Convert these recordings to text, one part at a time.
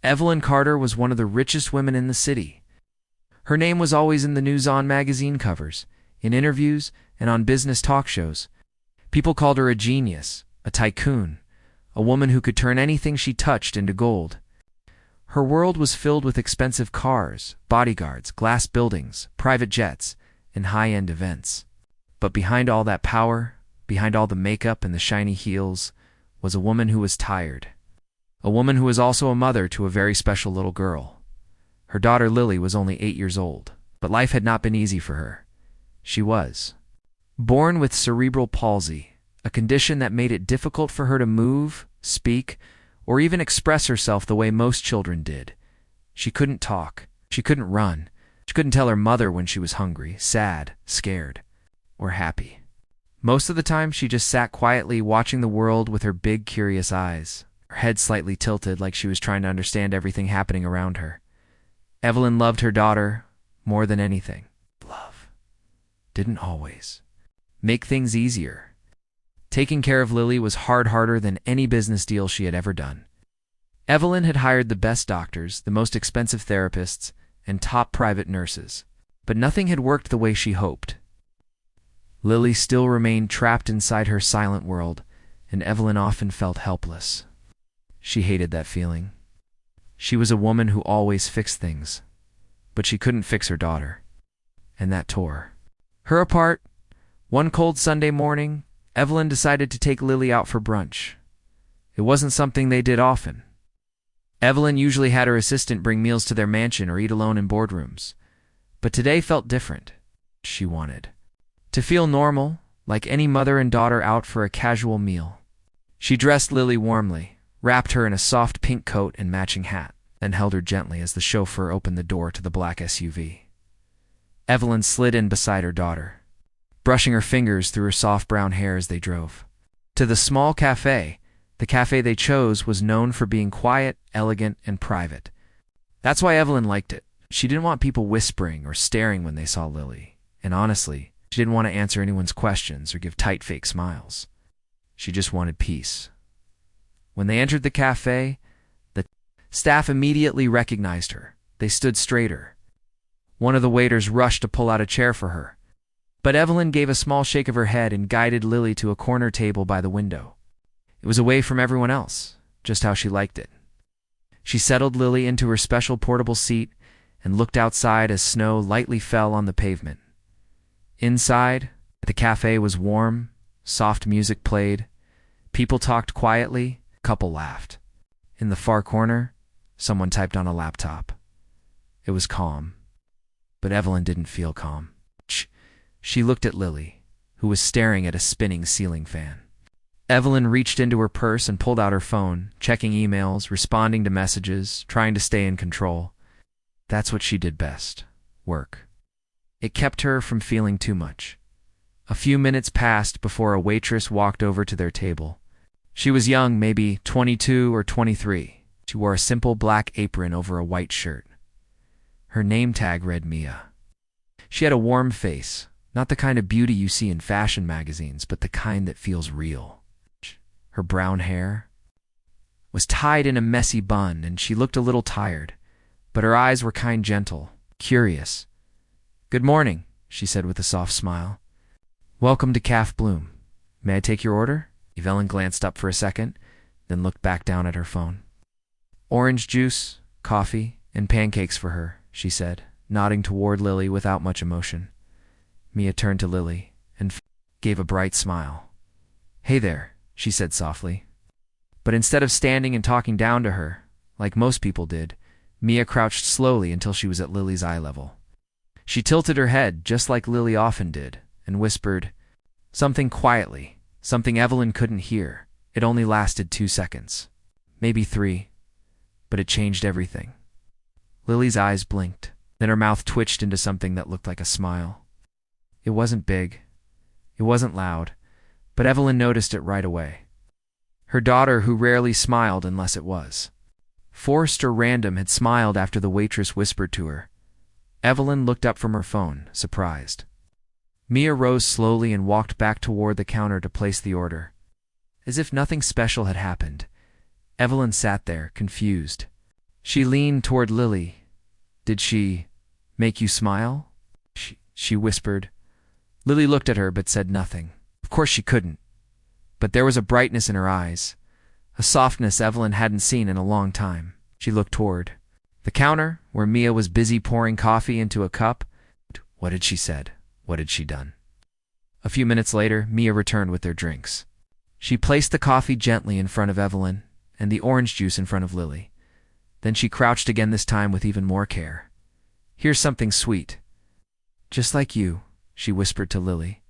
Evelyn Carter was one of the richest women in the city. Her name was always in the News On magazine covers, in interviews, and on business talk shows. People called her a genius, a tycoon, a woman who could turn anything she touched into gold. Her world was filled with expensive cars, bodyguards, glass buildings, private jets, and high-end events. But behind all that power, behind all the makeup and the shiny heels, was a woman who was tired. A woman who was also a mother to a very special little girl. Her daughter Lily was only 8 years old, but life had not been easy for her. She was born with cerebral palsy, a condition that made it difficult for her to move, speak, or even express herself the way most children did. She couldn't talk. She couldn't run. She couldn't tell her mother when she was hungry, sad, scared, or happy. Most of the time, she just sat quietly watching the world with her big, curious eyes, her head slightly tilted like she was trying to understand everything happening around her. Evelyn loved her daughter more than anything. Love didn't always make things easier. Taking care of Lily was harder than any business deal she had ever done. Evelyn had hired the best doctors, the most expensive therapists, and top private nurses, but nothing had worked the way she hoped. Lily still remained trapped inside her silent world, and Evelyn often felt helpless. She hated that feeling. She was a woman who always fixed things, but she couldn't fix her daughter, and that tore her apart. One cold Sunday morning, Evelyn decided to take Lily out for brunch. It wasn't something they did often. Evelyn usually had her assistant bring meals to their mansion or eat alone in boardrooms, but today felt different. She wanted to feel normal, like any mother and daughter out for a casual meal. She dressed Lily warmly, wrapped her in a soft pink coat and matching hat, then held her gently as the chauffeur opened the door to the black SUV. Evelyn slid in beside her daughter, brushing her fingers through her soft brown hair as they drove to the small cafe. The cafe they chose was known for being quiet, elegant, and private. That's why Evelyn liked it. She didn't want people whispering or staring when they saw Lily, and honestly, she didn't want to answer anyone's questions or give tight fake smiles. She just wanted peace. When they entered the cafe, the staff immediately recognized her. They stood straighter. One of the waiters rushed to pull out a chair for her, but Evelyn gave a small shake of her head and guided Lily to a corner table by the window. It was away from everyone else, just how she liked it. She settled Lily into her special portable seat and looked outside as snow lightly fell on the pavement. Inside, the cafe was warm, soft music played, people talked quietly, a couple laughed. In the far corner, someone typed on a laptop. It was calm, but Evelyn didn't feel calm. She looked at Lily, who was staring at a spinning ceiling fan. Evelyn reached into her purse and pulled out her phone, checking emails, responding to messages, trying to stay in control. That's what she did best, work. It kept her from feeling too much. A few minutes passed before a waitress walked over to their table. She was young, maybe 22 or 23. She wore a simple black apron over a white shirt. Her name tag read Mia. She had a warm face, not the kind of beauty you see in fashion magazines, but the kind that feels real. Her brown hair was tied in a messy bun, and she looked a little tired, but her eyes were kind, gentle, curious. "Good morning," she said with a soft smile. "Welcome to Caf Bloom. May I take your order?" Evelyn glanced up for a second, then looked back down at her phone. "Orange juice, coffee, and pancakes for her," she said, nodding toward Lily without much emotion. Mia turned to Lily and gave a bright smile. "Hey there," she said softly. But instead of standing and talking down to her, like most people did, Mia crouched slowly until she was at Lily's eye level. She tilted her head, just like Lily often did, and whispered something quietly, something Evelyn couldn't hear. It only lasted 2 seconds, maybe 3, but it changed everything. Lily's eyes blinked, then her mouth twitched into something that looked like a smile. It wasn't big, it wasn't loud, but Evelyn noticed it right away. Her daughter, who rarely smiled unless it was forced or random, had smiled after the waitress whispered to her. Evelyn looked up from her phone, surprised. Mia rose slowly and walked back toward the counter to place the order. As if nothing special had happened, Evelyn sat there, confused. She leaned toward Lily. Did she make you smile? She whispered. Lily looked at her but said nothing. Of course she couldn't. But there was a brightness in her eyes, a softness Evelyn hadn't seen in a long time. She looked toward the counter, where Mia was busy pouring coffee into a cup. What had she said? What had she done? A few minutes later, Mia returned with their drinks. She placed the coffee gently in front of Evelyn and the orange juice in front of Lily. Then she crouched again, this time with even more care. Here's something sweet. Just like you, she whispered to Lily,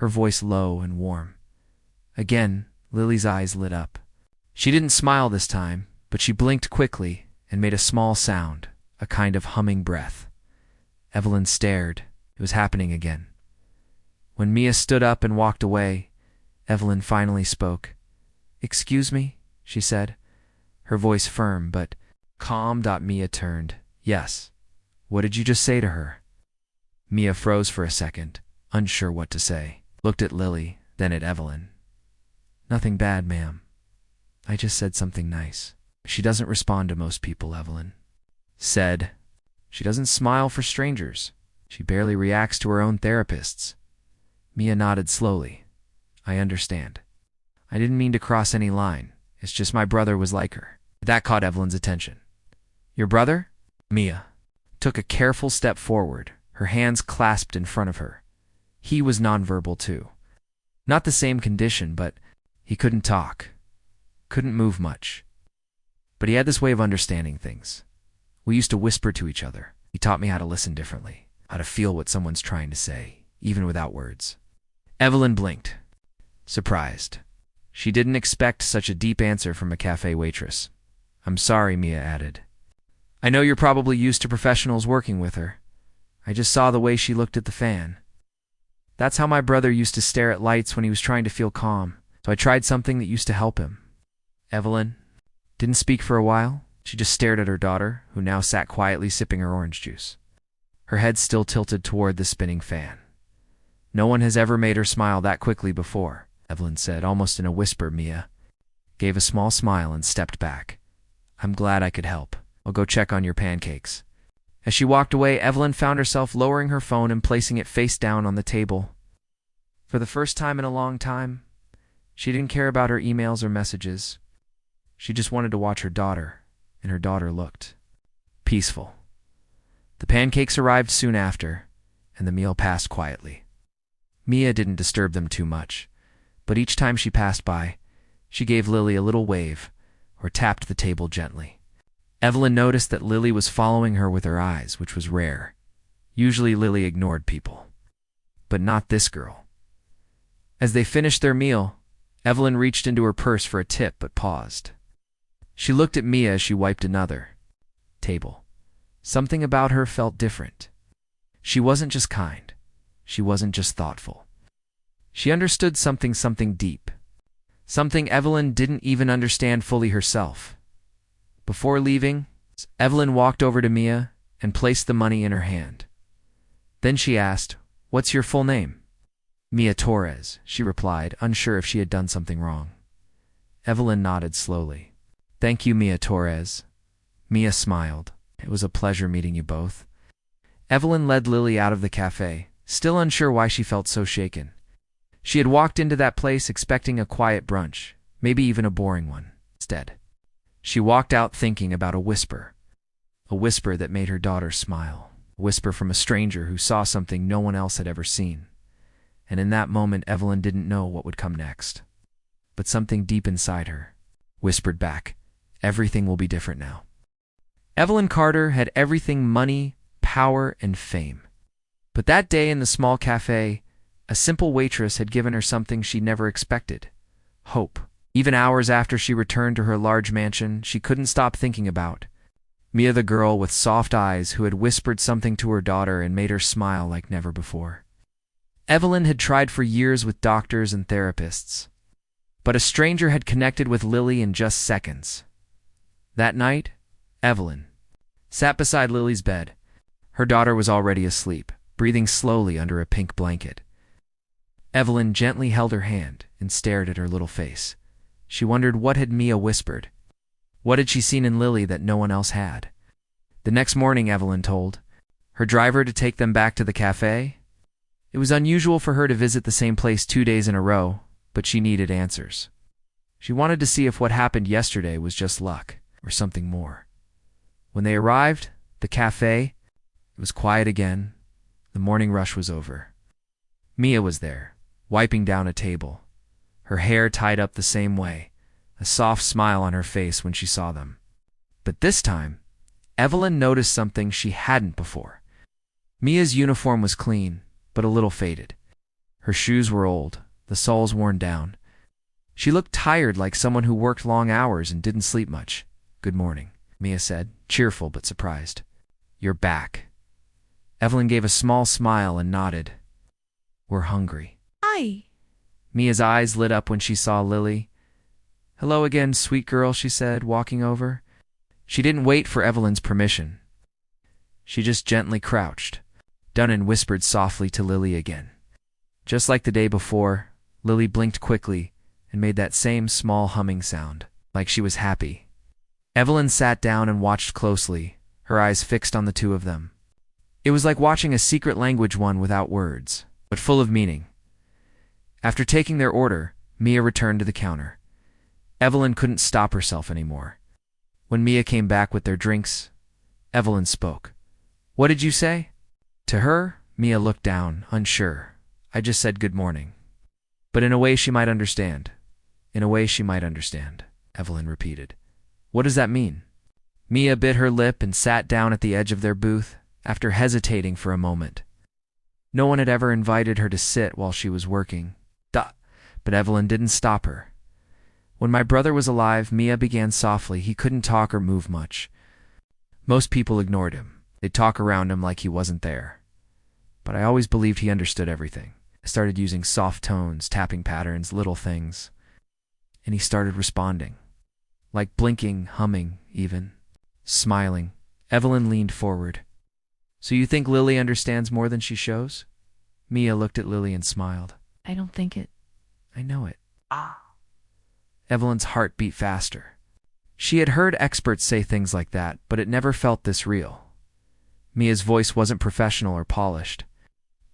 her voice low and warm. Again, Lily's eyes lit up. She didn't smile this time, but she blinked quickly and made a small sound, a kind of humming breath. Evelyn stared. It was happening again. When Mia stood up and walked away, Evelyn finally spoke. Excuse me, she said, her voice firm but calm. Mia turned. Yes. What did you just say to her? Mia froze for a second, unsure what to say. Looked at Lily, then at Evelyn. Nothing bad, ma'am. I just said something nice. She doesn't respond to most people, Evelyn said. She doesn't smile for strangers. She barely reacts to her own therapists. Mia nodded slowly. I understand. I didn't mean to cross any line. It's just my brother was like her. That caught Evelyn's attention. Your brother? Mia took a careful step forward, her hands clasped in front of her. He was nonverbal too. Not the same condition, but he couldn't talk, couldn't move much. But he had this way of understanding things. We used to whisper to each other. He taught me how to listen differently, how to feel what someone's trying to say, even without words. Evelyn blinked, surprised. She didn't expect such a deep answer from a cafe waitress. I'm sorry, Mia added. I know you're probably used to professionals working with her. I just saw the way she looked at the fan. That's how my brother used to stare at lights when he was trying to feel calm, so I tried something that used to help him. Evelyn didn't speak for a while. She just stared at her daughter, who now sat quietly sipping her orange juice, her head still tilted toward the spinning fan. No one has ever made her smile that quickly before, Evelyn said, almost in a whisper. Mia gave a small smile and stepped back. I'm glad I could help. I'll go check on your pancakes. As she walked away, Evelyn found herself lowering her phone and placing it face down on the table. For the first time in a long time, she didn't care about her emails or messages. She just wanted to watch her daughter, and her daughter looked peaceful. The pancakes arrived soon after, and the meal passed quietly. Mia didn't disturb them too much, but each time she passed by, she gave Lily a little wave or tapped the table gently. Evelyn noticed that Lily was following her with her eyes, which was rare. Usually Lily ignored people, but not this girl. As they finished their meal, Evelyn reached into her purse for a tip but paused. She looked at Mia as she wiped another table. Something about her felt different. She wasn't just kind. She wasn't just thoughtful. She understood something deep. Something Evelyn didn't even understand fully herself. Before leaving, Evelyn walked over to Mia and placed the money in her hand. Then she asked, "What's your full name?" "Mia Torres," she replied, unsure if she had done something wrong. Evelyn nodded slowly. "Thank you, Mia Torres." Mia smiled. "It was a pleasure meeting you both." Evelyn led Lily out of the cafe, still unsure why she felt so shaken. She had walked into that place expecting a quiet brunch, maybe even a boring one. Instead, she walked out thinking about a whisper that made her daughter smile, a whisper from a stranger who saw something no one else had ever seen. And in that moment, Evelyn didn't know what would come next. But something deep inside her whispered back, everything will be different now. Evelyn Carter had everything: money, power, and fame. But that day in the small cafe, a simple waitress had given her something she never expected: hope. Even hours after she returned to her large mansion, she couldn't stop thinking about Mia, the girl with soft eyes who had whispered something to her daughter and made her smile like never before. Evelyn had tried for years with doctors and therapists, but a stranger had connected with Lily in just seconds. That night, Evelyn sat beside Lily's bed. Her daughter was already asleep, breathing slowly under a pink blanket. Evelyn gently held her hand and stared at her little face. She wondered, what had Mia whispered? What had she seen in Lily that no one else had? The next morning, Evelyn told her driver to take them back to the cafe. It was unusual for her to visit the same place 2 days in a row, but she needed answers. She wanted to see if what happened yesterday was just luck or something more. When they arrived, the cafe, it was quiet again. The morning rush was over. Mia was there, wiping down a table, her hair tied up the same way, a soft smile on her face when she saw them. But this time, Evelyn noticed something she hadn't before. Mia's uniform was clean, but a little faded. Her shoes were old, the soles worn down. She looked tired, like someone who worked long hours and didn't sleep much. "Good morning," Mia said, cheerful but surprised. "You're back." Evelyn gave a small smile and nodded. "We're hungry." Hi. Mia's eyes lit up when she saw Lily. "Hello again, sweet girl," she said, walking over. She didn't wait for Evelyn's permission. She just gently crouched, down and whispered softly to Lily again. Just like the day before, Lily blinked quickly and made that same small humming sound, like she was happy. Evelyn sat down and watched closely, her eyes fixed on the two of them. It was like watching a secret language, one without words, but full of meaning. After taking their order, Mia returned to the counter. Evelyn couldn't stop herself anymore. When Mia came back with their drinks, Evelyn spoke. "What did you say?" To her, Mia looked down, unsure. "I just said good morning." "But in a way she might understand." "In a way she might understand," Evelyn repeated. "What does that mean?" Mia bit her lip and sat down at the edge of their booth, after hesitating for a moment. No one had ever invited her to sit while she was working. But Evelyn didn't stop her. "When my brother was alive," Mia began softly, "he couldn't talk or move much. Most people ignored him. They'd talk around him like he wasn't there. But I always believed he understood everything. I started using soft tones, tapping patterns, little things. And he started responding. Like blinking, humming, even. Smiling." Evelyn leaned forward. "So you think Lily understands more than she shows?" Mia looked at Lily and smiled. I don't think it. "I know it." Evelyn's heart beat faster. She had heard experts say things like that, but it never felt this real. Mia's voice wasn't professional or polished,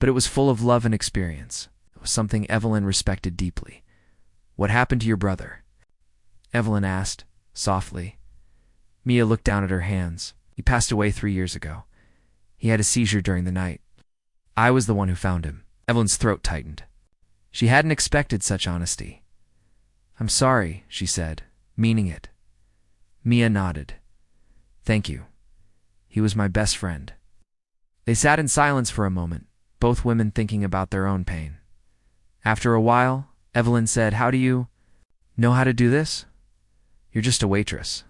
but it was full of love and experience. It was something Evelyn respected deeply. "What happened to your brother?" Evelyn asked, softly. Mia looked down at her hands. "He passed away 3 years ago. He had a seizure during the night. I was the one who found him." Evelyn's throat tightened. She hadn't expected such honesty. "I'm sorry," she said, meaning it. Mia nodded. "Thank you. He was my best friend." They sat in silence for a moment, both women thinking about their own pain. After a while, Evelyn said, "How do you know how to do this? You're just a waitress."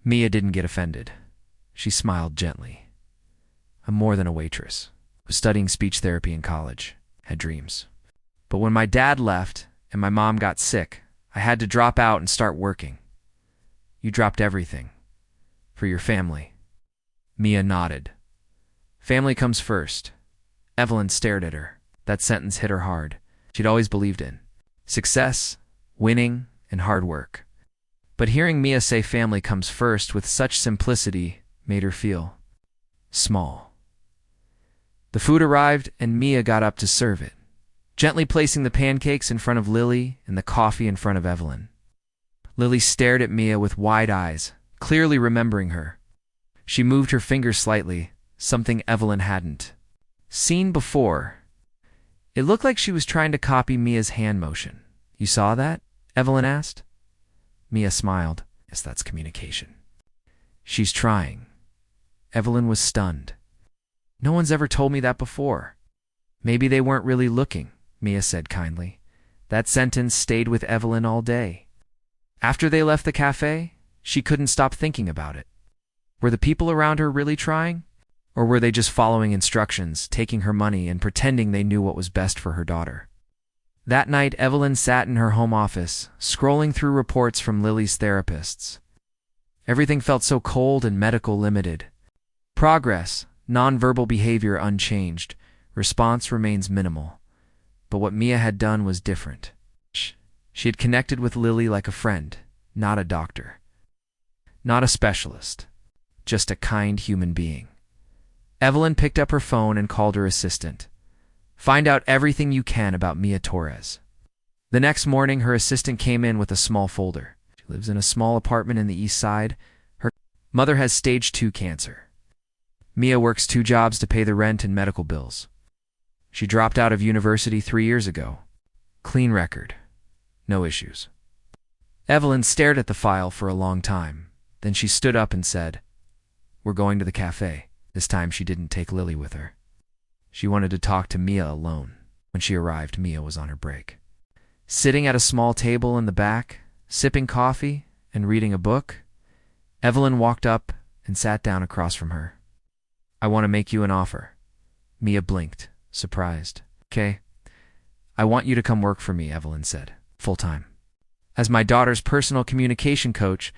Mia didn't get offended. She smiled gently. "I'm more than a waitress. I was studying speech therapy in college. Had dreams. But when my dad left and my mom got sick, I had to drop out and start working." "You dropped everything. For your family." Mia nodded. "Family comes first." Evelyn stared at her. That sentence hit her hard. She'd always believed in success, winning, and hard work. But hearing Mia say family comes first with such simplicity made her feel small. The food arrived and Mia got up to serve it, gently placing the pancakes in front of Lily and the coffee in front of Evelyn. Lily stared at Mia with wide eyes, clearly remembering her. She moved her fingers slightly, something Evelyn hadn't seen before. It looked like she was trying to copy Mia's hand motion. "You saw that?" Evelyn asked. Mia smiled. "Yes, that's communication." "She's trying." Evelyn was stunned. "No one's ever told me that before." "Maybe they weren't really looking," Mia said kindly. That sentence stayed with Evelyn all day. After they left the cafe, she couldn't stop thinking about it. Were the people around her really trying? Or were they just following instructions, taking her money, and pretending they knew what was best for her daughter? That night, Evelyn sat in her home office, scrolling through reports from Lily's therapists. Everything felt so cold and medical limited. Progress, nonverbal behavior unchanged, response remains minimal. But what Mia had done was different. She had connected with Lily like a friend, not a doctor. Not a specialist. just a kind human being. Evelyn picked up her phone and called her assistant. Find out everything you can about Mia Torres. The next morning, her assistant came in with a small folder. She lives in a small apartment in the east side. Her mother has stage 2 cancer. Mia works 2 jobs to pay the rent and medical bills. She dropped out of university 3 years ago. Clean record. No issues. Evelyn stared at the file for a long time. Then she stood up and said, "We're going to the cafe." This time she didn't take Lily with her. She wanted to talk to Mia alone. When she arrived, Mia was on her break. Sitting at a small table in the back, sipping coffee and reading a book, Evelyn walked up and sat down across from her. "I want to make you an offer." Mia blinked, surprised. "Okay. I want you to come work for me," Evelyn said, "full-time. As my daughter's personal communication coach,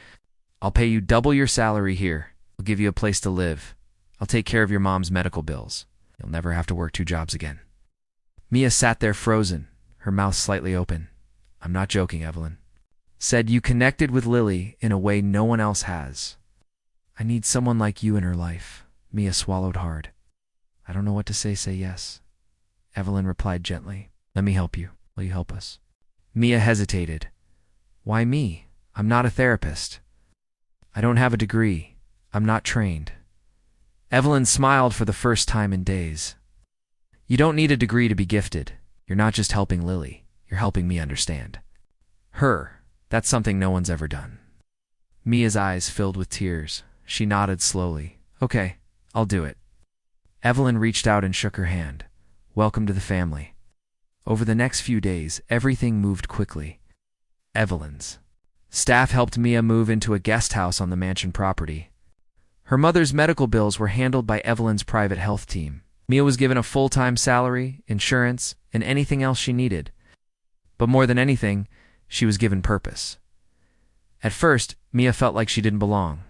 I'll pay you double your salary here. I'll give you a place to live. I'll take care of your mom's medical bills. You'll never have to work 2 jobs again." Mia sat there frozen, her mouth slightly open. "I'm not joking, Evelyn." Said, "You connected with Lily in a way no one else has." "I need someone like you in her life." Mia swallowed hard. "I don't know what to say. Say yes." Evelyn replied gently. "Let me help you. Will you help us?" Mia hesitated. "Why me? I'm not a therapist. I don't have a degree. I'm not trained." Evelyn smiled for the first time in days. "You don't need a degree to be gifted. You're not just helping Lily. You're helping me understand her. That's something no one's ever done." Mia's eyes filled with tears. She nodded slowly. "Okay, I'll do it." Evelyn reached out and shook her hand. "Welcome to the family." Over the next few days, everything moved quickly. Evelyn's staff helped Mia move into a guest house on the mansion property. Her mother's medical bills were handled by Evelyn's private health team. Mia was given a full-time salary, insurance, and anything else she needed. But more than anything, she was given purpose. At first, Mia felt like she didn't belong.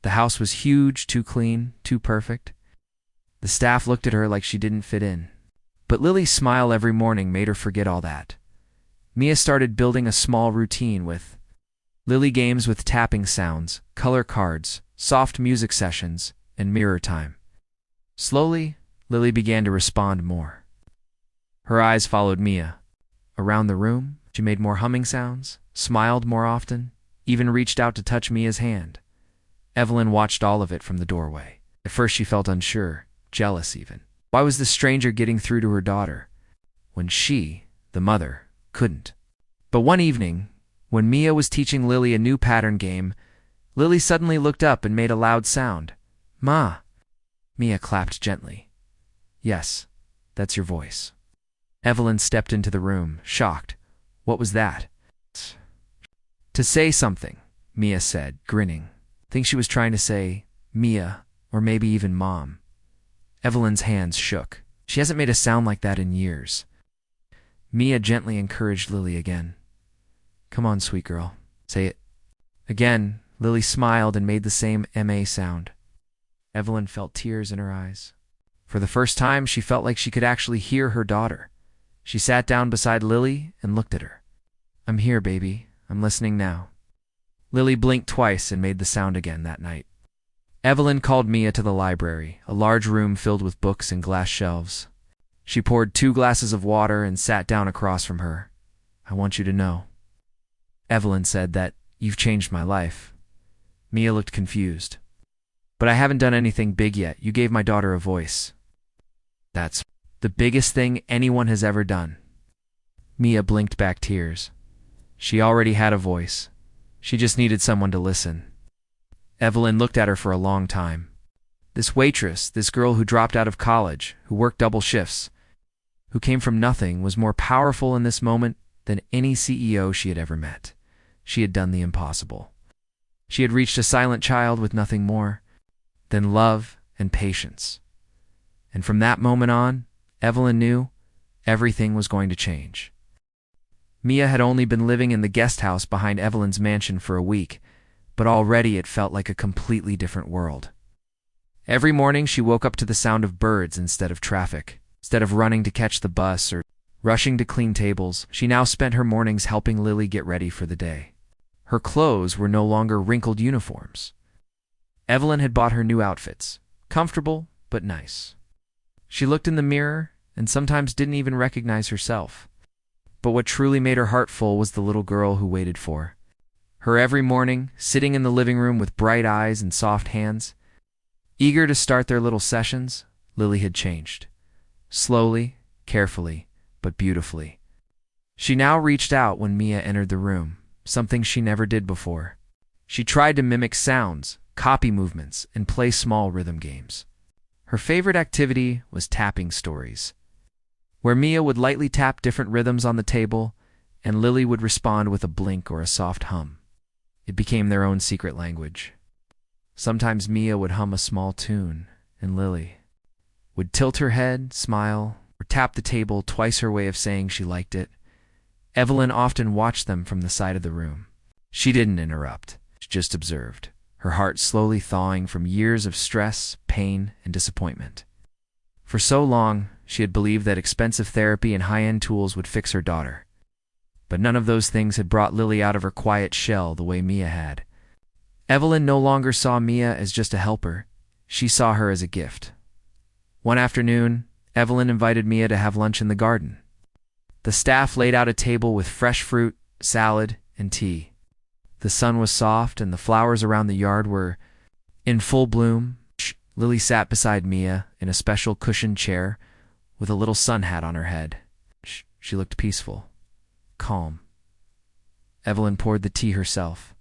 The house was huge, too clean, too perfect. The staff looked at her like she didn't fit in. But Lily's smile every morning made her forget all that. Mia started building a small routine with Lily games with tapping sounds, color cards, soft music sessions, and mirror time. Slowly, Lily began to respond more. Her eyes followed Mia. Around the room, she made more humming sounds, smiled more often, even reached out to touch Mia's hand. Evelyn watched all of it from the doorway. At first she felt unsure, jealous even. Why was the stranger getting through to her daughter, when she, the mother, couldn't? But one evening, when Mia was teaching Lily a new pattern game, Lily suddenly looked up and made a loud sound. "Ma!" Mia clapped gently. "Yes, that's your voice." Evelyn stepped into the room, shocked. "What was that?" "To say something," Mia said, grinning. I think she was trying to say Mia, or maybe even Mom. Evelyn's hands shook. She hasn't made a sound like that in years. Mia gently encouraged Lily again. "Come on, sweet girl. Say it." Again, Lily smiled and made the same M.A. sound. Evelyn felt tears in her eyes. For the first time, she felt like she could actually hear her daughter. She sat down beside Lily and looked at her. "I'm here, baby. I'm listening now." Lily blinked twice and made the sound again that night. Evelyn called Mia to the library, a large room filled with books and glass shelves. She poured 2 glasses of water and sat down across from her. "I want you to know," Evelyn said, "that you've changed my life." Mia looked confused. "But I haven't done anything big yet. You gave my daughter a voice." "That's the biggest thing anyone has ever done." Mia blinked back tears. She already had a voice. She just needed someone to listen. Evelyn looked at her for a long time. This waitress, this girl who dropped out of college, who worked double shifts, who came from nothing, was more powerful in this moment than any CEO she had ever met. She had done the impossible. She had reached a silent child with nothing more than love and patience. And from that moment on, Evelyn knew everything was going to change. Mia had only been living in the guest house behind Evelyn's mansion for a week, but already it felt like a completely different world. Every morning she woke up to the sound of birds instead of traffic. Instead of running to catch the bus or rushing to clean tables, she now spent her mornings helping Lily get ready for the day. Her clothes were no longer wrinkled uniforms. Evelyn had bought her new outfits, comfortable but nice. She looked in the mirror and sometimes didn't even recognize herself. But what truly made her heart full was the little girl who waited for her every morning, sitting in the living room with bright eyes and soft hands. Eager to start their little sessions, Lily had changed. Slowly, carefully, but beautifully. She now reached out when Mia entered the room, something she never did before. She tried to mimic sounds, copy movements, and play small rhythm games. Her favorite activity was tapping stories, where Mia would lightly tap different rhythms on the table, and Lily would respond with a blink or a soft hum. It became their own secret language. Sometimes Mia would hum a small tune, and Lily would tilt her head, smile, or tap the table, twice her way of saying she liked it. Evelyn often watched them from the side of the room. She didn't interrupt, she just observed, her heart slowly thawing from years of stress, pain, and disappointment. For so long, she had believed that expensive therapy and high-end tools would fix her daughter. But none of those things had brought Lily out of her quiet shell the way Mia had. Evelyn no longer saw Mia as just a helper. She saw her as a gift. One afternoon, Evelyn invited Mia to have lunch in the garden. The staff laid out a table with fresh fruit, salad, and tea. The sun was soft, and the flowers around the yard were in full bloom. Lily sat beside Mia in a special cushioned chair with a little sun hat on her head. She looked peaceful, calm. Evelyn poured the tea herself.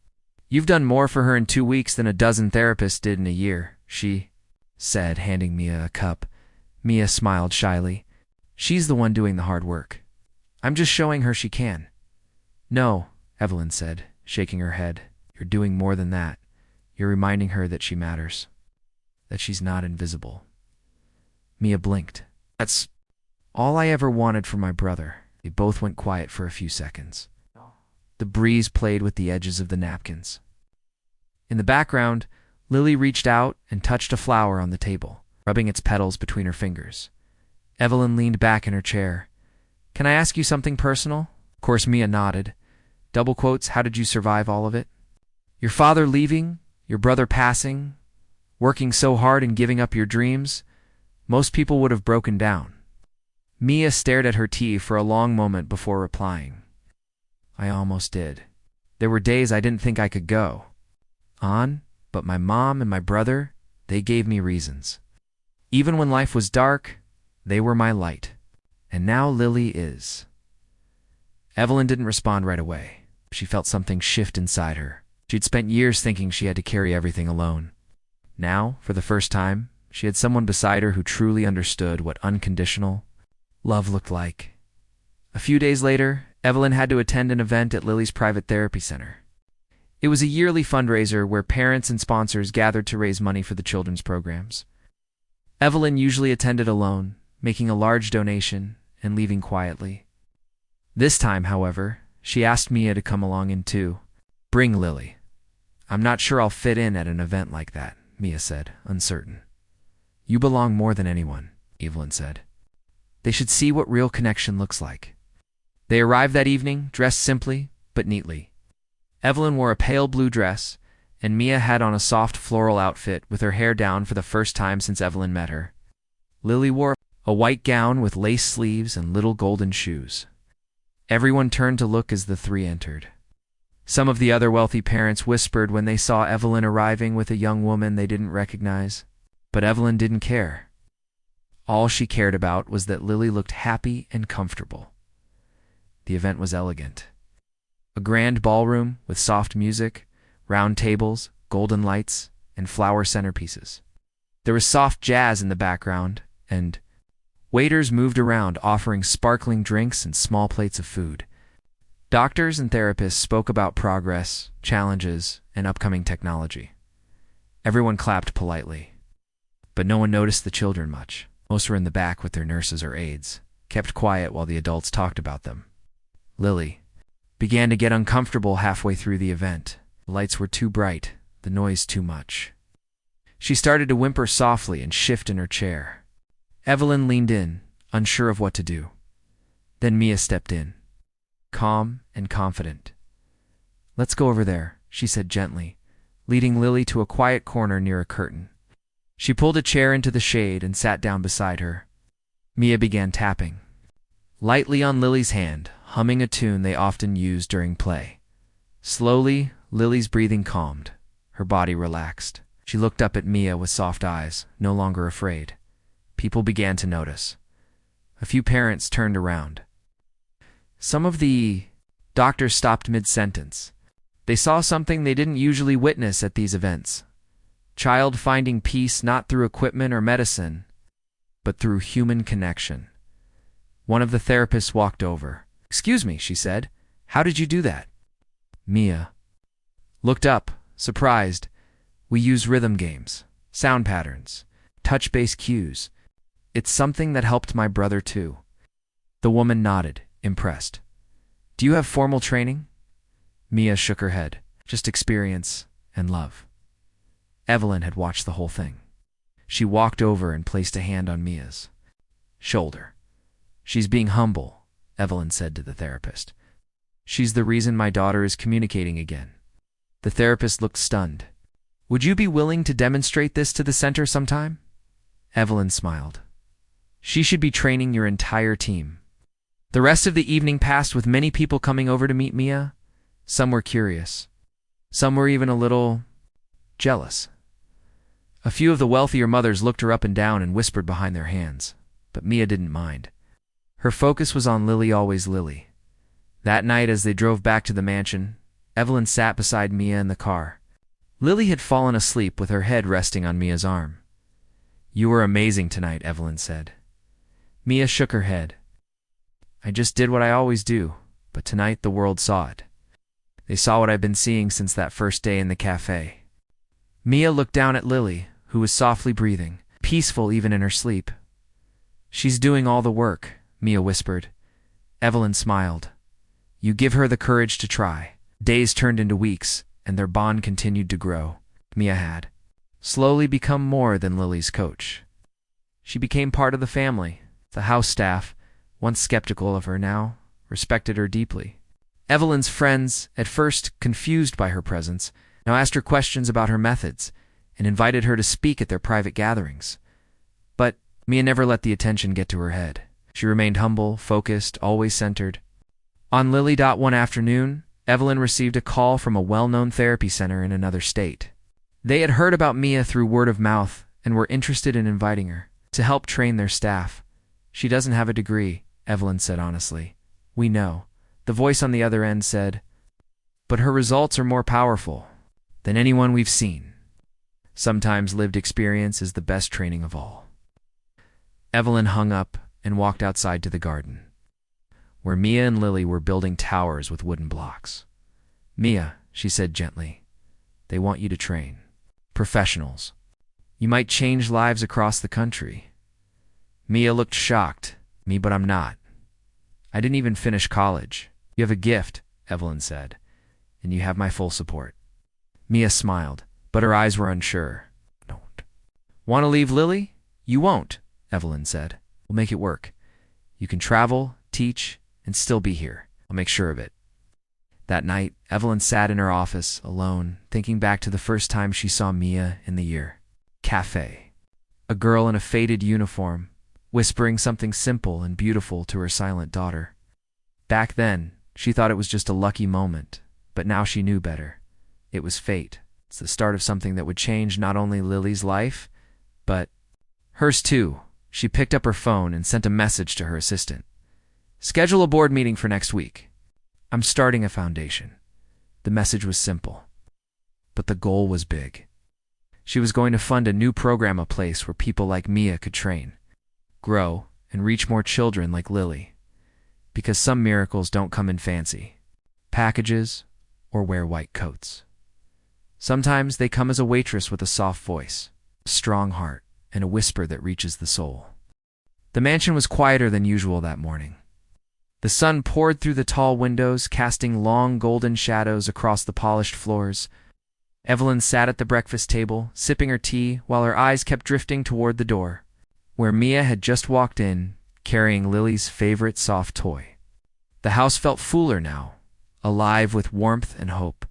"You've done more for her in 2 weeks than a dozen therapists did in a year," she said, handing Mia a cup. Mia smiled shyly. "She's the one doing the hard work. I'm just showing her she can." "No," Evelyn said, shaking her head. "You're doing more than that. You're reminding her that she matters, that she's not invisible." Mia blinked. "That's all I ever wanted for my brother." They both went quiet for a few seconds. The breeze played with the edges of the napkins. In the background, Lily reached out and touched a flower on the table, rubbing its petals between her fingers. Evelyn leaned back in her chair. "Can I ask you something personal?" Of course, Mia nodded. Double quotes, "How did you survive all of it?" "Your father leaving, your brother passing, working so hard and giving up your dreams. Most people would have broken down." Mia stared at her tea for a long moment before replying. "I almost did. There were days I didn't think I could go on, but my mom and my brother, they gave me reasons. Even when life was dark, they were my light. And now Lily is." Evelyn didn't respond right away. She felt something shift inside her. She'd spent years thinking she had to carry everything alone. Now, for the first time, she had someone beside her who truly understood what unconditional love looked like. A few days later, Evelyn had to attend an event at Lily's private therapy center. It was a yearly fundraiser where parents and sponsors gathered to raise money for the children's programs. Evelyn usually attended alone, making a large donation and leaving quietly. This time, however, she asked Mia to come along in too. "Bring Lily. I'm not sure I'll fit in at an event like that," Mia said, uncertain. "You belong more than anyone," Evelyn said. "They should see what real connection looks like." They arrived that evening, dressed simply but neatly. Evelyn wore a pale blue dress, and Mia had on a soft floral outfit with her hair down for the first time since Evelyn met her. Lily wore a white gown with lace sleeves and little golden shoes. Everyone turned to look as the three entered. Some of the other wealthy parents whispered when they saw Evelyn arriving with a young woman they didn't recognize, but Evelyn didn't care. All she cared about was that Lily looked happy and comfortable. The event was elegant. A grand ballroom with soft music, round tables, golden lights, and flower centerpieces. There was soft jazz in the background, and waiters moved around offering sparkling drinks and small plates of food. Doctors and therapists spoke about progress, challenges, and upcoming technology. Everyone clapped politely, but no one noticed the children much. Most were in the back with their nurses or aides, kept quiet while the adults talked about them. Lily began to get uncomfortable halfway through the event. The lights were too bright, the noise too much. She started to whimper softly and shift in her chair. Evelyn leaned in, unsure of what to do. Then Mia stepped in, calm and confident. "Let's go over there," she said gently, leading Lily to a quiet corner near a curtain. She pulled a chair into the shade and sat down beside her. Mia began tapping lightly on Lily's hand, humming a tune they often used during play. Slowly, Lily's breathing calmed. Her body relaxed. She looked up at Mia with soft eyes, no longer afraid. People began to notice. A few parents turned around. Some of the doctors stopped mid-sentence. They saw something they didn't usually witness at these events. Child finding peace not through equipment or medicine, but through human connection. One of the therapists walked over. "Excuse me," she said. "How did you do that?" Mia looked up, surprised. "We use rhythm games, sound patterns, touch-based cues. It's something that helped my brother too." The woman nodded, impressed. "Do you have formal training?" Mia shook her head. "Just experience and love." Evelyn had watched the whole thing. She walked over and placed a hand on Mia's shoulder. "She's being humble," Evelyn said to the therapist. "She's the reason my daughter is communicating again." The therapist looked stunned. "Would you be willing to demonstrate this to the center sometime?" Evelyn smiled. "She should be training your entire team." The rest of the evening passed with many people coming over to meet Mia. Some were curious. Some were even a little jealous. A few of the wealthier mothers looked her up and down and whispered behind their hands, but Mia didn't mind. Her focus was on Lily, always Lily. That night, as they drove back to the mansion, Evelyn sat beside Mia in the car. Lily had fallen asleep with her head resting on Mia's arm. "You were amazing tonight," Evelyn said. Mia shook her head. "I just did what I always do, but tonight the world saw it. They saw what I've been seeing since that first day in the cafe." Mia looked down at Lily, who was softly breathing, peaceful even in her sleep. "She's doing all the work," Mia whispered. Evelyn smiled. "You give her the courage to try." Days turned into weeks, and their bond continued to grow. Mia had slowly become more than Lily's coach. She became part of the family. The house staff, once skeptical of her, now respected her deeply. Evelyn's friends, at first confused by her presence, now asked her questions about her methods and invited her to speak at their private gatherings. But Mia never let the attention get to her head. She remained humble, focused, always centered. On Lily. One afternoon, Evelyn received a call from a well-known therapy center in another state. They had heard about Mia through word of mouth and were interested in inviting her to help train their staff. "She doesn't have a degree," Evelyn said honestly. "We know." The voice on the other end said, "But her results are more powerful than anyone we've seen." Sometimes lived experience is the best training of all. Evelyn hung up and walked outside to the garden, where Mia and Lily were building towers with wooden blocks. "Mia," she said gently, "they want you to train professionals. You might change lives across the country." Mia looked shocked. "Me, but I'm not. I didn't even finish college." "You have a gift," Evelyn said, "and you have my full support." Mia smiled, but her eyes were unsure. "Don't. Want to leave Lily?" "You won't," Evelyn said. "We'll make it work. You can travel, teach, and still be here. I'll make sure of it." That night, Evelyn sat in her office, alone, thinking back to the first time she saw Mia in the year. Cafe. A girl in a faded uniform, whispering something simple and beautiful to her silent daughter. Back then, she thought it was just a lucky moment, but now she knew better. It was fate. It's the start of something that would change not only Lily's life, but hers too. She picked up her phone and sent a message to her assistant. "Schedule a board meeting for next week. I'm starting a foundation." The message was simple, but the goal was big. She was going to fund a new program, a place where people like Mia could train, grow, and reach more children like Lily. Because some miracles don't come in fancy packages or wear white coats. Sometimes they come as a waitress with a soft voice, a strong heart, and a whisper that reaches the soul. The mansion was quieter than usual that morning. The sun poured through the tall windows, casting long golden shadows across the polished floors. Evelyn sat at the breakfast table, sipping her tea, while her eyes kept drifting toward the door, where Mia had just walked in, carrying Lily's favorite soft toy. The house felt fuller now, alive with warmth and hope.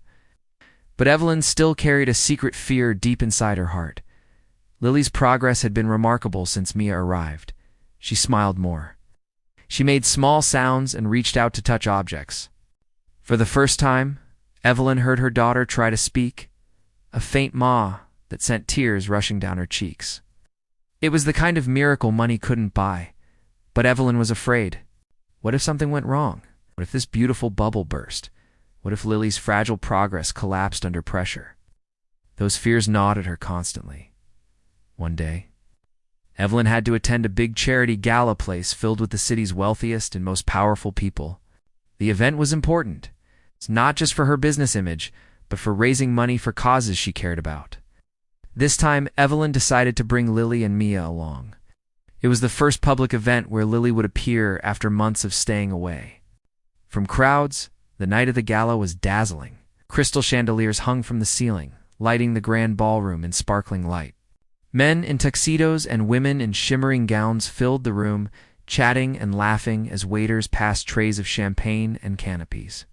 But Evelyn still carried a secret fear deep inside her heart. Lily's progress had been remarkable since Mia arrived. She smiled more. She made small sounds and reached out to touch objects. For the first time, Evelyn heard her daughter try to speak, a faint "ma" that sent tears rushing down her cheeks. It was the kind of miracle money couldn't buy, but Evelyn was afraid. What if something went wrong? What if this beautiful bubble burst? What if Lily's fragile progress collapsed under pressure? Those fears gnawed at her constantly. One day, Evelyn had to attend a big charity gala place filled with the city's wealthiest and most powerful people. The event was important. It's not just for her business image, but for raising money for causes she cared about. This time, Evelyn decided to bring Lily and Mia along. It was the first public event where Lily would appear after months of staying away. From crowds, the night of the gala was dazzling. Crystal chandeliers hung from the ceiling, lighting the grand ballroom in sparkling light. Men in tuxedos and women in shimmering gowns filled the room, chatting and laughing as waiters passed trays of champagne and canopies.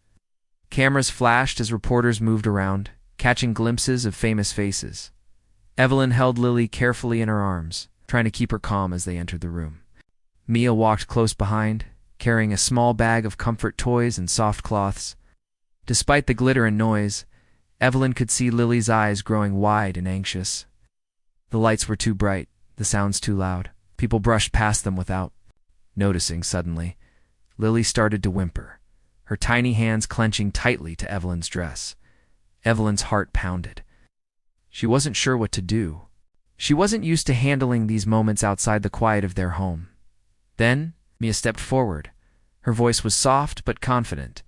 Cameras flashed as reporters moved around, catching glimpses of famous faces. Evelyn held Lily carefully in her arms, trying to keep her calm as they entered the room. Mia walked close behind, carrying a small bag of comfort toys and soft cloths. Despite the glitter and noise, Evelyn could see Lily's eyes growing wide and anxious. The lights were too bright, the sounds too loud. People brushed past them without noticing. Suddenly, Lily started to whimper, her tiny hands clenching tightly to Evelyn's dress. Evelyn's heart pounded. She wasn't sure what to do. She wasn't used to handling these moments outside the quiet of their home. Then, Mia stepped forward. Her voice was soft but confident.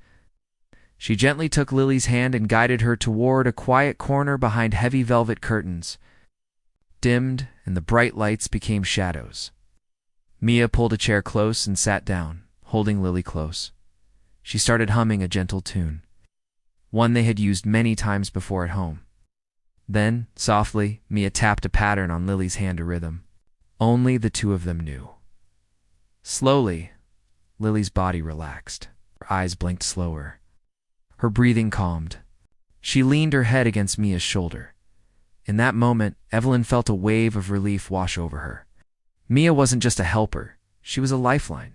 She gently took Lily's hand and guided her toward a quiet corner behind heavy velvet curtains. Dimmed, and the bright lights became shadows. Mia pulled a chair close and sat down, holding Lily close. She started humming a gentle tune, one they had used many times before at home. Then, softly, Mia tapped a pattern on Lily's hand to rhythm. Only the two of them knew. Slowly, Lily's body relaxed. Her eyes blinked slower. Her breathing calmed. She leaned her head against Mia's shoulder. In that moment, Evelyn felt a wave of relief wash over her. Mia wasn't just a helper, she was a lifeline.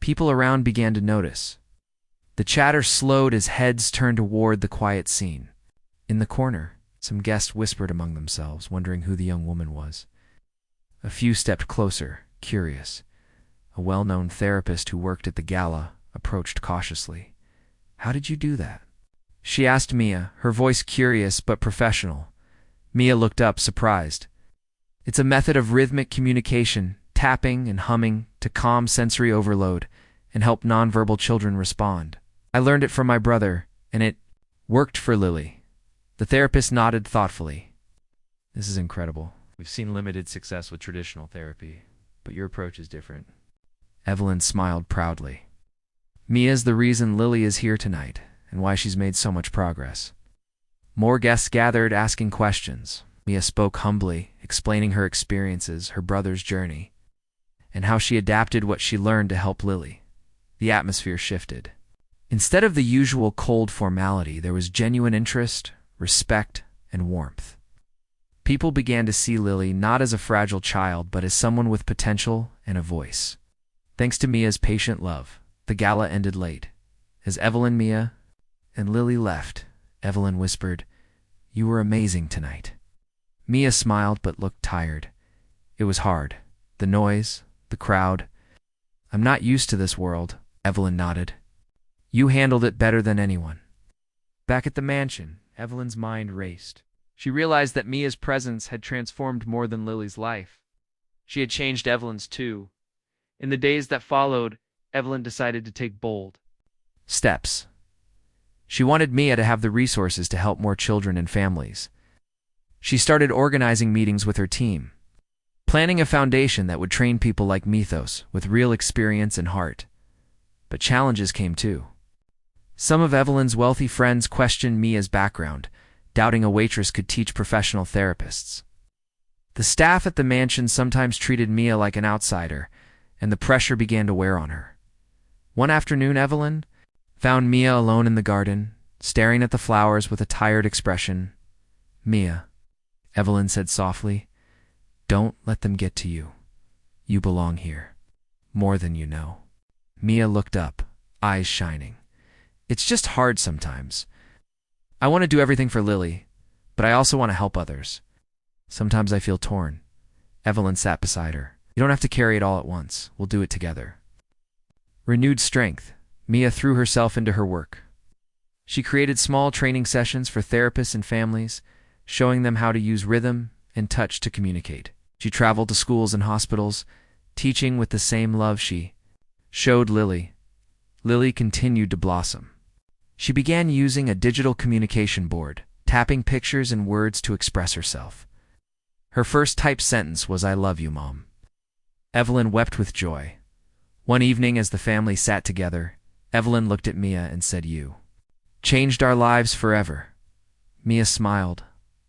People around began to notice. The chatter slowed as heads turned toward the quiet scene. In the corner, some guests whispered among themselves, wondering who the young woman was. A few stepped closer, curious. A well-known therapist who worked at the gala approached cautiously. "How did you do that?" she asked Mia, her voice curious but professional. Mia looked up, surprised. "It's a method of rhythmic communication, tapping and humming to calm sensory overload and help nonverbal children respond. I learned it from my brother, and it worked for Lily." The therapist nodded thoughtfully. "This is incredible. We've seen limited success with traditional therapy, but your approach is different." Evelyn smiled proudly. "Mia's the reason Lily is here tonight, and why she's made so much progress." More guests gathered, asking questions. Mia spoke humbly, explaining her experiences, her brother's journey, and how she adapted what she learned to help Lily. The atmosphere shifted. Instead of the usual cold formality, there was genuine interest, respect, and warmth. People began to see Lily not as a fragile child, but as someone with potential and a voice. Thanks to Mia's patient love, the gala ended late. As Evelyn, Mia, and Lily left, Evelyn whispered, "You were amazing tonight." Mia smiled but looked tired. It was hard. The noise, the crowd. "I'm not used to this world," Evelyn nodded. "You handled it better than anyone." Back at the mansion, Evelyn's mind raced. She realized that Mia's presence had transformed more than Lily's life. She had changed Evelyn's too. In the days that followed, Evelyn decided to take bold steps. She wanted Mia to have the resources to help more children and families. She started organizing meetings with her team, planning a foundation that would train people like Mythos with real experience and heart. But challenges came too. Some of Evelyn's wealthy friends questioned Mia's background, doubting a waitress could teach professional therapists. The staff at the mansion sometimes treated Mia like an outsider, and the pressure began to wear on her. One afternoon, Evelyn found Mia alone in the garden, staring at the flowers with a tired expression. "Mia," Evelyn said softly, "don't let them get to you. You belong here. More than you know." Mia looked up, eyes shining. "It's just hard sometimes. I want to do everything for Lily, but I also want to help others. Sometimes I feel torn." Evelyn sat beside her. "You don't have to carry it all at once. We'll do it together." Renewed strength, Mia threw herself into her work. She created small training sessions for therapists and families, showing them how to use rhythm and touch to communicate. She traveled to schools and hospitals, teaching with the same love she showed Lily. Lily continued to blossom. She began using a digital communication board, tapping pictures and words to express herself. Her first typed sentence was, "I love you, Mom." Evelyn wept with joy. One evening as the family sat together, Evelyn looked at Mia and said, "You changed our lives forever." Mia smiled,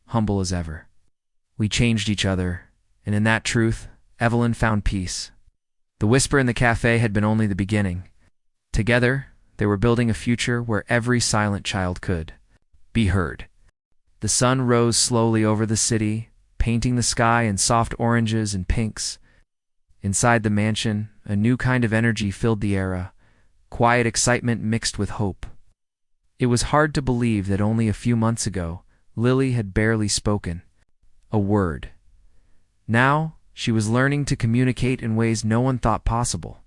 humble as ever. "We changed each other, and in that truth, Evelyn found peace." The whisper in the cafe had been only the beginning. Together, they were building a future where every silent child could be heard. The sun rose slowly over the city, painting the sky in soft oranges and pinks. Inside the mansion, a new kind of energy filled the air, quiet excitement mixed with hope. It was hard to believe that only a few months ago, Lily had barely spoken a word. Now, she was learning to communicate in ways no one thought possible.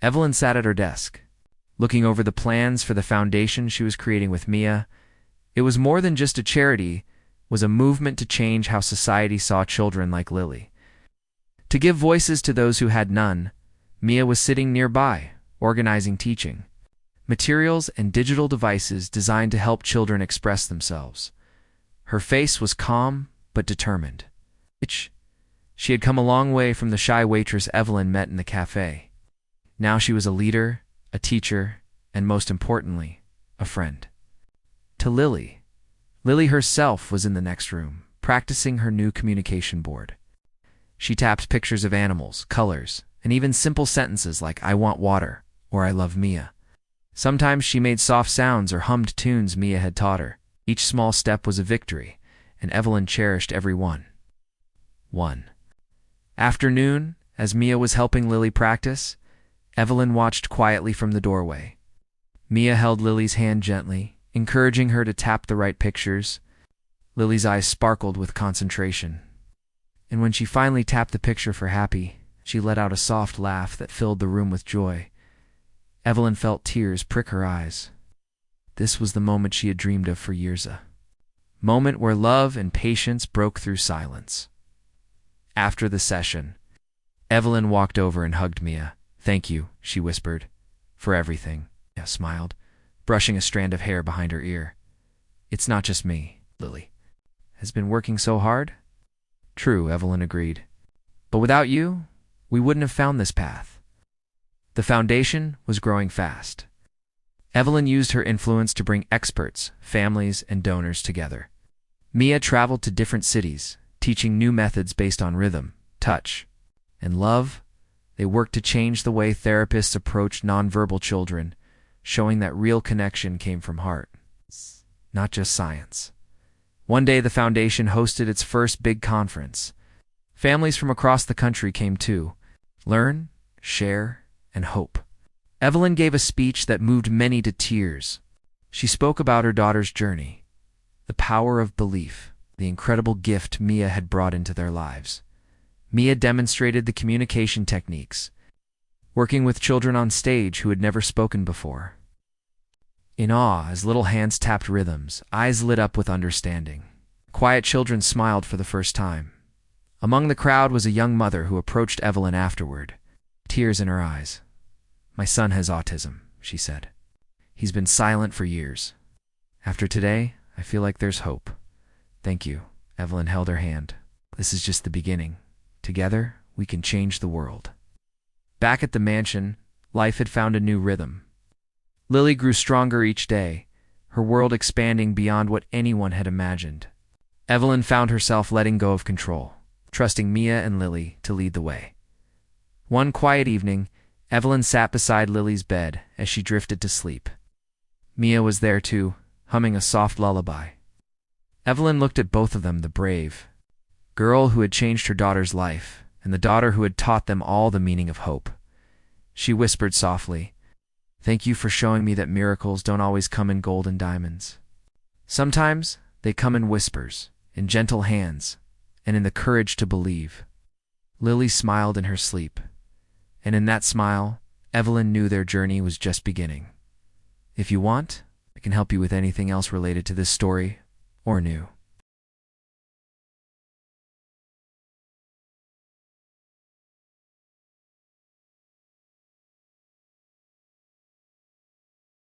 Evelyn sat at her desk, looking over the plans for the foundation she was creating with Mia. It was more than just a charity, it was a movement to change how society saw children like Lily. To give voices to those who had none, Mia was sitting nearby, organizing teaching materials and digital devices designed to help children express themselves. Her face was calm but determined. She had come a long way from the shy waitress Evelyn met in the cafe. Now she was a leader, a teacher, and most importantly, a friend. To Lily. Lily herself was in the next room, practicing her new communication board. She tapped pictures of animals, colors, and even simple sentences like "I want water" or "I love Mia." Sometimes she made soft sounds or hummed tunes Mia had taught her. Each small step was a victory, and Evelyn cherished every one. Afternoon, as Mia was helping Lily practice, Evelyn watched quietly from the doorway. Mia held Lily's hand gently, encouraging her to tap the right pictures. Lily's eyes sparkled with concentration. And when she finally tapped the picture for happy, she let out a soft laugh that filled the room with joy. Evelyn felt tears prick her eyes. This was the moment she had dreamed of for years. A moment where love and patience broke through silence. After the session, Evelyn walked over and hugged Mia. "Thank you," she whispered, "for everything." Mia smiled, brushing a strand of hair behind her ear. "It's not just me, Lily has been working so hard." "True," Evelyn agreed. "But without you, we wouldn't have found this path." The foundation was growing fast. Evelyn used her influence to bring experts, families, and donors together. Mia traveled to different cities, teaching new methods based on rhythm, touch, and love. They worked to change the way therapists approach nonverbal children, showing that real connection came from heart, not just science. One day, the foundation hosted its first big conference. Families from across the country came to learn, share, and hope. Evelyn gave a speech that moved many to tears. She spoke about her daughter's journey, the power of belief, the incredible gift Mia had brought into their lives. Mia demonstrated the communication techniques, working with children on stage who had never spoken before. In awe, as little hands tapped rhythms, eyes lit up with understanding. Quiet children smiled for the first time. Among the crowd was a young mother who approached Evelyn afterward, tears in her eyes. "My son has autism," she said. "He's been silent for years. After today, I feel like there's hope." "Thank you." Evelyn held her hand. "This is just the beginning. Together, we can change the world." Back at the mansion, life had found a new rhythm. Lily grew stronger each day, her world expanding beyond what anyone had imagined. Evelyn found herself letting go of control, trusting Mia and Lily to lead the way. One quiet evening, Evelyn sat beside Lily's bed as she drifted to sleep. Mia was there too, humming a soft lullaby. Evelyn looked at both of them, the brave girl who had changed her daughter's life, and the daughter who had taught them all the meaning of hope. She whispered softly, "Thank you for showing me that miracles don't always come in gold and diamonds. Sometimes they come in whispers, in gentle hands, and in the courage to believe." Lily smiled in her sleep, and in that smile, Evelyn knew their journey was just beginning. If you want, I can help you with anything else related to this story or new.